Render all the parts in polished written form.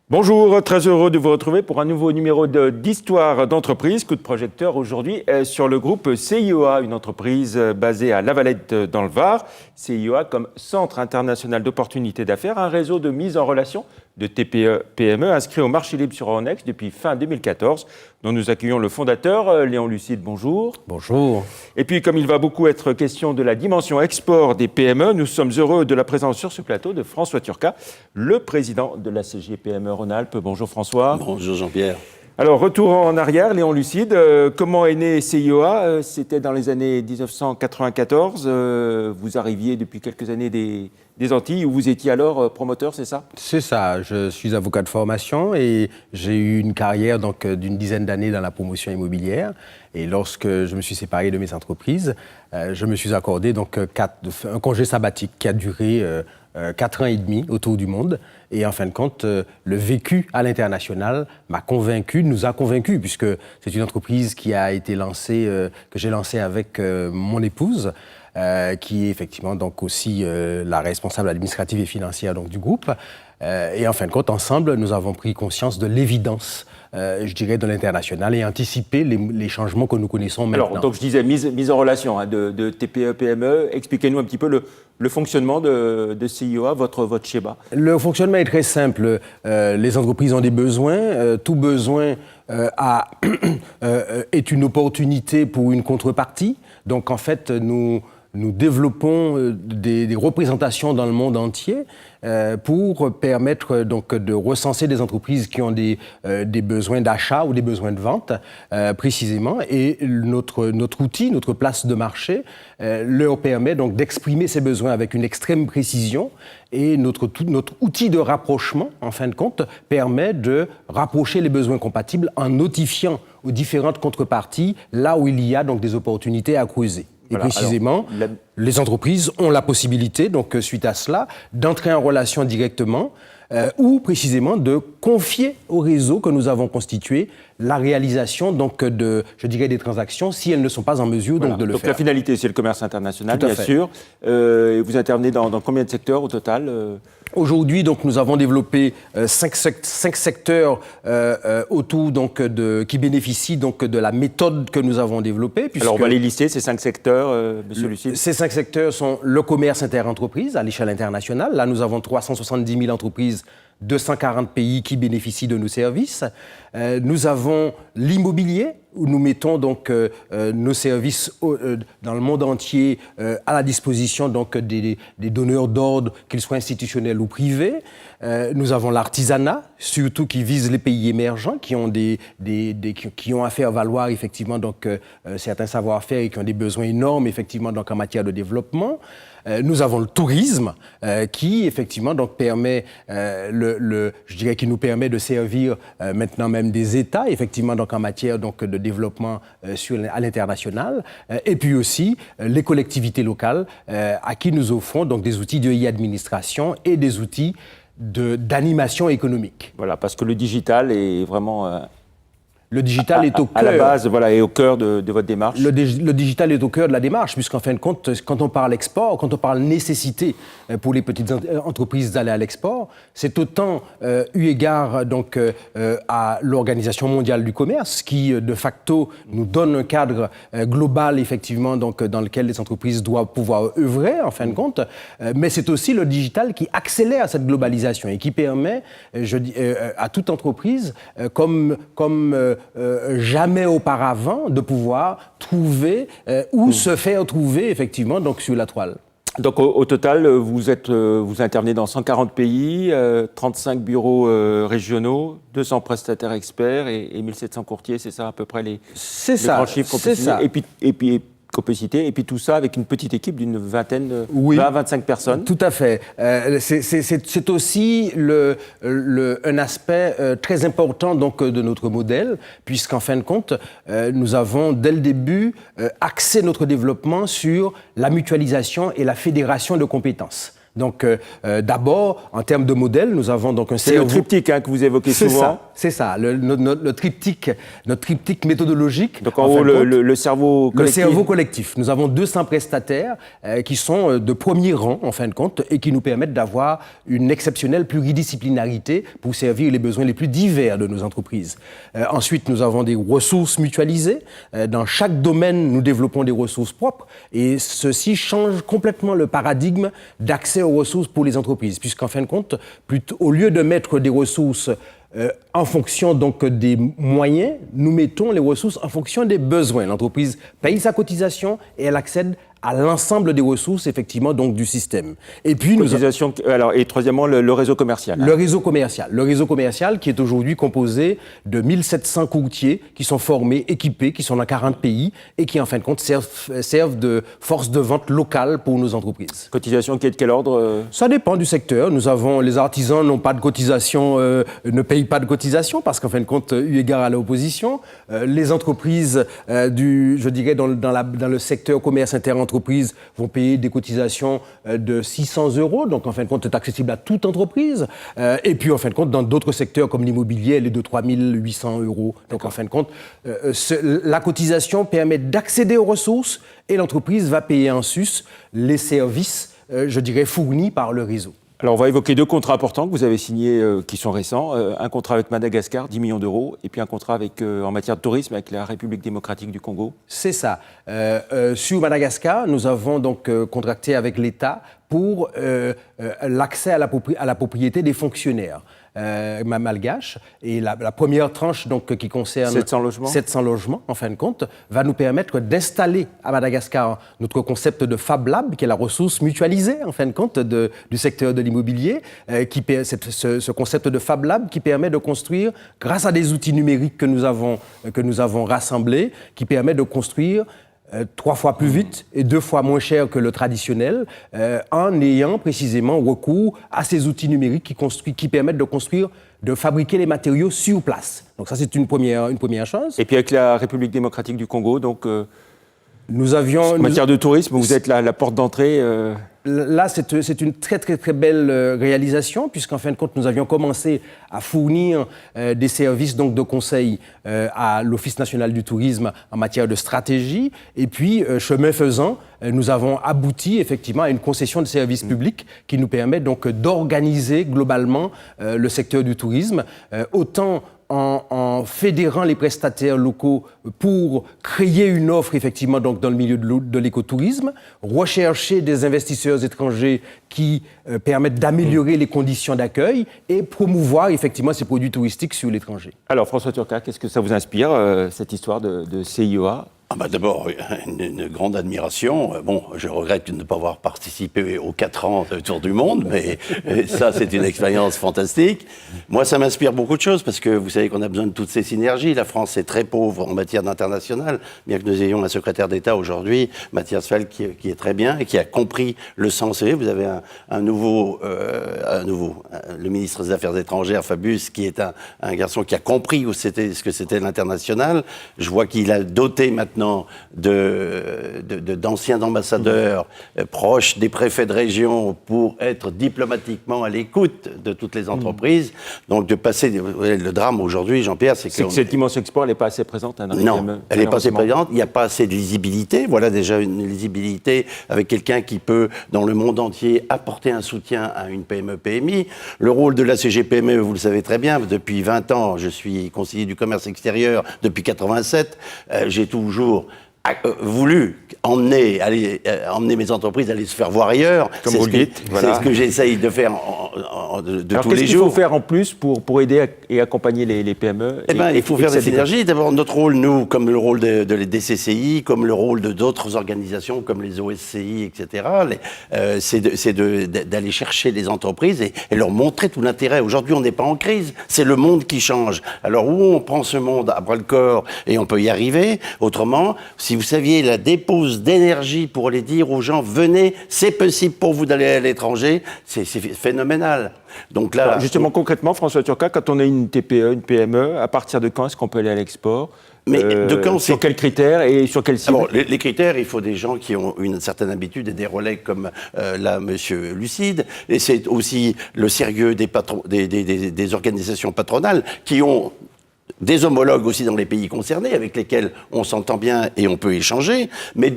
Bonjour, très heureux de vous retrouver pour un nouveau numéro d'Histoire d'entreprise. Coup de projecteur aujourd'hui sur le groupe CIOA, une entreprise basée à La Valette dans le Var. CIOA comme Centre international d'opportunités d'affaires, un réseau de mise en relation de TPE-PME inscrit au marché libre sur Euronext depuis fin 2014, dont nous accueillons le fondateur, Léon Lucide. Bonjour. Bonjour. Et puis, comme il va beaucoup être question de la dimension export des PME, nous sommes heureux de la présence sur ce plateau de François Turcat, le président de la CG PME Rhône-Alpes. Bonjour François. Bonjour Jean-Pierre. Alors, retour en arrière, Léon Lucide. Comment est né CIOA? C'était dans les années 1994. Vous arriviez depuis quelques années des Antilles, où vous étiez alors promoteur, c'est ça? C'est ça. Je suis avocat de formation et j'ai eu une carrière d'une dizaine d'années dans la promotion immobilière. Et lorsque je me suis séparé de mes entreprises, je me suis accordé un congé sabbatique qui a duré 4 ans et demi autour du monde. Et en fin de compte, le vécu à l'international nous a convaincus, puisque c'est une entreprise qui a été lancée, que j'ai lancée avec mon épouse, qui est effectivement donc aussi la responsable administrative et financière donc, du groupe. Et en fin de compte, ensemble, nous avons pris conscience de l'évidence, je dirais, de l'international et anticipé les changements que nous connaissons maintenant. Alors, donc je disais mise en relation de TPE-PME. Expliquez-nous un petit peu le fonctionnement de CIOA, votre schéma. Le fonctionnement est très simple. Les entreprises ont des besoins. Tout besoin est une opportunité pour une contrepartie. Donc, en fait, nous développons des représentations dans le monde entier pour permettre donc, de recenser des entreprises qui ont des besoins d'achat ou des besoins de vente, précisément. Et notre outil, notre place de marché, leur permet donc d'exprimer ces besoins avec une extrême précision. Et notre outil de rapprochement, en fin de compte, permet de rapprocher les besoins compatibles en notifiant aux différentes contreparties là où il y a donc des opportunités à creuser. Et voilà, précisément, les entreprises ont la possibilité, donc suite à cela, d'entrer en relation directement ou précisément de confier au réseau que nous avons constitué la réalisation donc des transactions si elles ne sont pas en mesure donc, de le faire. Donc la finalité, c'est le commerce international, bien sûr. Vous intervenez dans combien de secteurs au total Aujourd'hui, donc, nous avons développé 5 secteurs autour donc, qui bénéficient donc, de la méthode que nous avons développée. Alors, on va les lister, ces 5 secteurs, Monsieur Lucide. Ces 5 secteurs sont le commerce interentreprise à l'échelle internationale. Là, nous avons 370 000 entreprises, 240 pays qui bénéficient de nos services. Nous avons l'immobilier, où nous mettons donc nos services dans le monde entier à la disposition donc, des donneurs d'ordre, qu'ils soient institutionnels ou privés. Nous avons l'artisanat, surtout qui vise les pays émergents, qui ont à faire valoir effectivement donc, certains savoir-faire et qui ont des besoins énormes effectivement donc, en matière de développement. Nous avons le tourisme qui effectivement donc permet qui nous permet de servir maintenant même des États effectivement donc en matière donc de développement à l'international et puis aussi les collectivités locales à qui nous offrons donc des outils de e-administration et des outils d'animation économique. Voilà, parce que le digital est vraiment le digital est au cœur. À la base, voilà, et au cœur de votre démarche. Le digital est au cœur de la démarche, puisqu'en fin de compte, quand on parle export, quand on parle nécessité pour les petites entreprises d'aller à l'export, c'est autant eu égard donc, à l'Organisation mondiale du commerce, qui de facto nous donne un cadre global, effectivement, donc, dans lequel les entreprises doivent pouvoir œuvrer, en fin de compte, mais c'est aussi le digital qui accélère cette globalisation et qui permet, à toute entreprise, comme jamais auparavant de pouvoir trouver ou se faire trouver effectivement donc, sur la toile. Donc au total, vous intervenez dans 140 pays, 35 bureaux régionaux, 200 prestataires experts et 1700 courtiers, c'est ça à peu près les grands chiffres qu'on peut citer. Qu'on peut citer, et puis tout ça avec une petite équipe d'une vingtaine, 20-25 personnes. Tout à fait. C'est aussi un aspect très important donc, de notre modèle, puisqu'en fin de compte, nous avons dès le début axé notre développement sur la mutualisation et la fédération de compétences. Donc, d'abord, en termes de modèle, nous avons donc un cerveau... C'est le triptyque que vous évoquez souvent. C'est ça, notre triptyque méthodologique. Donc, en haut, le cerveau collectif. Le cerveau collectif. Nous avons 200 prestataires qui sont de premier rang, en fin de compte, et qui nous permettent d'avoir une exceptionnelle pluridisciplinarité pour servir les besoins les plus divers de nos entreprises. Ensuite, nous avons des ressources mutualisées. Dans chaque domaine, nous développons des ressources propres, et ceci change complètement le paradigme d'accès aux ressources pour les entreprises, puisqu'en fin de compte, au lieu de mettre des ressources en fonction donc des moyens, nous mettons les ressources en fonction des besoins. L'entreprise paye sa cotisation et elle accède à l'ensemble des ressources, effectivement, donc du système. Et puis, et troisièmement, le réseau commercial. Le réseau commercial qui est aujourd'hui composé de 1700 courtiers qui sont formés, équipés, qui sont dans 40 pays et qui, en fin de compte, servent de force de vente locale pour nos entreprises. Cotisation qui est de quel ordre? Ça dépend du secteur. Les artisans n'ont pas de cotisation, ne payent pas de cotisation parce qu'en fin de compte, eu égard à l'opposition, les entreprises dans le secteur commerce interentreprise vont payer des cotisations de 600 €, donc en fin de compte, c'est accessible à toute entreprise. Et puis, en fin de compte, dans d'autres secteurs comme l'immobilier, elle est de 3 800 €. Donc, en fin de compte, la cotisation permet d'accéder aux ressources et l'entreprise va payer en sus les services, fournis par le réseau. Alors, on va évoquer 2 contrats importants que vous avez signés, qui sont récents. Un contrat avec Madagascar, 10 millions d'euros, et puis un contrat en matière de tourisme avec la République démocratique du Congo. C'est ça. Sur Madagascar, nous avons donc contracté avec l'État pour l'accès à la propriété des fonctionnaires malgaches. Et la première tranche donc, qui concerne 700 logements, en fin de compte, va nous permettre d'installer à Madagascar notre concept de Fab Lab, qui est la ressource mutualisée, en fin de compte, du secteur de l'immobilier. Ce concept de Fab Lab qui permet de construire, grâce à des outils numériques que nous avons rassemblés, qui permet de construire 3 fois plus vite et 2 fois moins cher que le traditionnel, en ayant précisément recours à ces outils numériques qui permettent de fabriquer les matériaux sur place. Donc ça, c'est une première chose. Et puis avec la République démocratique du Congo, donc en matière de tourisme, vous êtes la porte d'entrée. Là, c'est une très, très, très belle réalisation, puisqu'en fin de compte, nous avions commencé à fournir des services donc, de conseil à l'Office national du tourisme en matière de stratégie. Et puis, chemin faisant, nous avons abouti effectivement à une concession de services publics qui nous permet donc d'organiser globalement le secteur du tourisme, autant en fédérant les prestataires locaux pour créer une offre effectivement donc dans le milieu de l'écotourisme, rechercher des investisseurs étrangers qui permettent d'améliorer les conditions d'accueil et promouvoir effectivement ces produits touristiques sur l'étranger. Alors François Turcat, qu'est-ce que ça vous inspire, cette histoire de CIOA ? D'abord, une grande admiration. Bon, je regrette de ne pas avoir participé aux 4 ans de Tour du Monde, mais ça, c'est une expérience fantastique. Moi, ça m'inspire beaucoup de choses, parce que vous savez qu'on a besoin de toutes ces synergies. La France est très pauvre en matière d'international, bien que nous ayons un secrétaire d'État aujourd'hui, Matthias Feld, qui est très bien et qui a compris le sens. Vous avez un nouveau, le ministre des Affaires étrangères, Fabius, qui est un garçon qui a compris ce que c'était l'international. Je vois qu'il a doté maintenant d'anciens ambassadeurs proches des préfets de région pour être diplomatiquement à l'écoute de toutes les entreprises. Donc de passer... Le drame aujourd'hui, Jean-Pierre, c'est que... Cette dimension export, elle n'est pas assez présente. Non, elle n'est pas assez présente. Il n'y a pas assez de lisibilité. Voilà déjà une lisibilité avec quelqu'un qui peut, dans le monde entier, apporter un soutien à une PME-PMI. Le rôle de la CGPME, vous le savez très bien, depuis 20 ans, je suis conseiller du commerce extérieur depuis 87. J'ai toujours voulu emmener mes entreprises à aller se faire voir ailleurs. Comme vous le dites. C'est ce que j'essaye de faire de tous les jours. Qu'est-ce qu'il faut faire en plus pour aider et accompagner les PME? Il faut faire des synergies. D'abord, notre rôle, nous, comme le rôle des CCI, comme le rôle d'autres organisations, comme les OSCI, etc., c'est d'aller chercher les entreprises et leur montrer tout l'intérêt. Aujourd'hui, on n'est pas en crise. C'est le monde qui change. Alors, où on prend ce monde à bras-le-corps et on peut y arriver? Autrement, si vous saviez la dépose d'énergie pour aller dire aux gens, venez, c'est possible pour vous d'aller à l'étranger, c'est phénoménal. Donc là, justement, concrètement, François Turcat, quand on est une TPE, une PME, à partir de quand est-ce qu'on peut aller à l'export? Mais de quand sur quels critères et sur quels cibles? Les critères, il faut des gens qui ont une certaine habitude et des relais comme là, Monsieur Lucide. Et c'est aussi le sérieux des organisations patronales qui ont des homologues aussi dans les pays concernés avec lesquels on s'entend bien et on peut échanger. Mais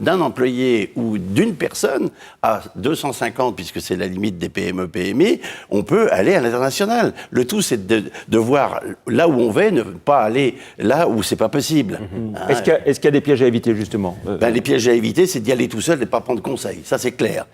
d'un employé ou d'une personne à 250, puisque c'est la limite des PME, PMI, on peut aller à l'international. Le tout, c'est de voir là où on va, ne pas aller là où c'est pas possible. Est-ce qu'il y a des pièges à éviter, justement? Les pièges à éviter, c'est d'y aller tout seul et de ne pas prendre conseil. Ça, c'est clair.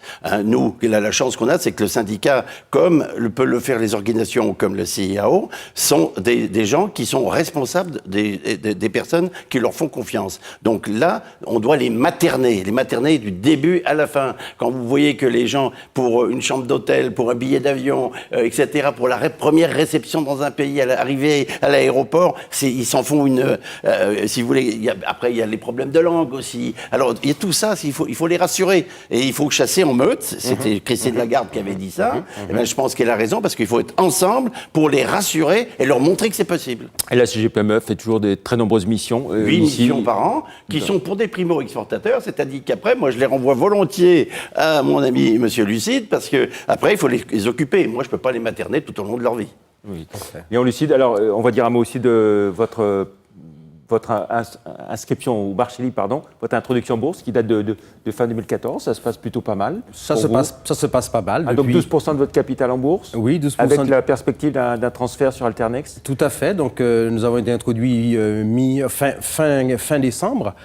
Nous, la chance qu'on a, c'est que le syndicat, comme peuvent le faire les organisations comme le CIAO, sont des gens qui sont responsables des personnes qui leur font confiance. Donc là, on doit les materner du début à la fin. Quand vous voyez que les gens, pour une chambre d'hôtel, pour un billet d'avion, etc., pour la première réception dans un pays, à l'arrivée à l'aéroport, ils s'en font si vous voulez, après il y a les problèmes de langue aussi. Alors il y a tout ça, il faut les rassurer. Et il faut chasser en meute. C'était Christine Lagarde qui avait dit ça. Et ben, je pense qu'elle a raison, parce qu'il faut être ensemble pour les rassurer et leur montrer que c'est possible. Et la CGPME fait toujours des très nombreuses missions. 8 missions par an, qui sont pour des primo-exportateurs, c'est-à-dire qu'après, moi, je les renvoie volontiers à mon ami Monsieur Lucide, parce qu'après, il faut les occuper. Moi, je ne peux pas les materner tout au long de leur vie. Oui. Léon Lucide, alors, on va dire un mot aussi de votre inscription au marché libre, pardon, votre introduction en bourse qui date de fin 2014. Ça se passe plutôt pas mal. Ça se passe pas mal. Donc 12% de votre capital en bourse. Oui, 12%. Avec la perspective d'un transfert sur Alternex. Tout à fait. Donc nous avons été introduits fin décembre.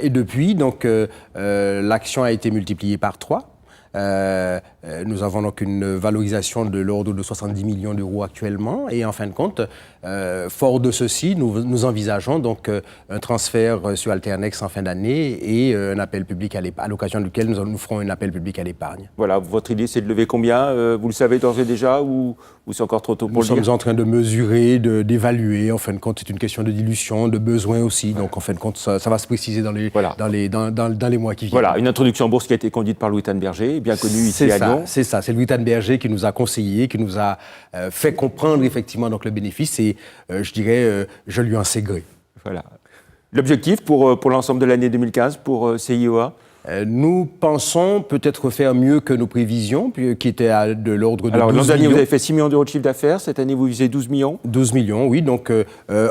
Et depuis, donc, l'action a été multipliée par 3. Nous avons donc une valorisation de l'ordre de 70 millions d'euros actuellement. Et en fin de compte, fort de ceci, nous envisageons donc un transfert sur Alternex en fin d'année et un appel public à l'occasion duquel nous ferons un appel public à l'épargne. Voilà, votre idée c'est de lever combien? Vous le savez d'ores et déjà ou c'est encore trop tôt pour le dire? Nous sommes en train de mesurer, d'évaluer. En fin de compte, c'est une question de dilution, de besoin aussi. Ouais. Donc en fin de compte, ça va se préciser dans les mois qui viennent. Voilà, une introduction en bourse qui a été conduite par Louis Tanberger, bien connu ici à Lyon. C'est ça, c'est Louis Tanberger qui nous a conseillé, qui nous a fait comprendre effectivement donc, le bénéfice et je dirais, je lui en sais gré. Voilà. L'objectif pour l'ensemble de l'année 2015 pour CIOA? Nous pensons peut-être faire mieux que nos prévisions, qui étaient de l'ordre de 12 millions. Alors, l'an dernier, vous avez fait 6 millions d'euros de chiffre d'affaires. Cette année, vous visez 12 millions 12 millions, oui. Donc,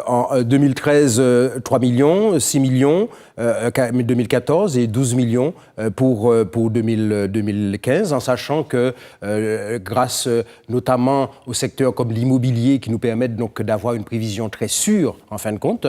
en 2013, 3 millions, 6 millions, 2014 et 12 millions pour 2015, en sachant que grâce notamment au secteur comme l'immobilier qui nous permettent donc d'avoir une prévision très sûre, en fin de compte,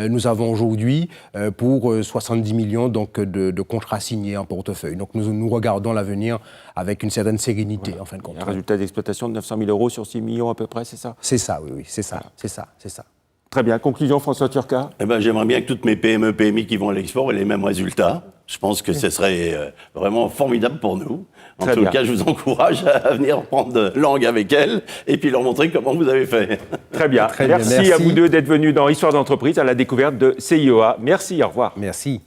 nous avons aujourd'hui pour 70 millions donc, de contrats signés en portefeuille. Donc nous regardons l'avenir avec une certaine sérénité, en fin de compte. Un résultat d'exploitation de 900 000 euros sur 6 millions à peu près, c'est ça? C'est ça, oui, c'est ça, voilà. c'est ça. Très bien. Conclusion, François Turcat? J'aimerais bien que toutes mes PME, PMI qui vont à l'export aient les mêmes résultats. Je pense que ce serait vraiment formidable pour nous. En tout cas, je vous encourage à venir prendre langue avec elles et puis leur montrer comment vous avez fait. Très bien. Merci à vous deux d'être venus dans Histoire d'entreprise à la découverte de CIOA. Merci, au revoir. Merci.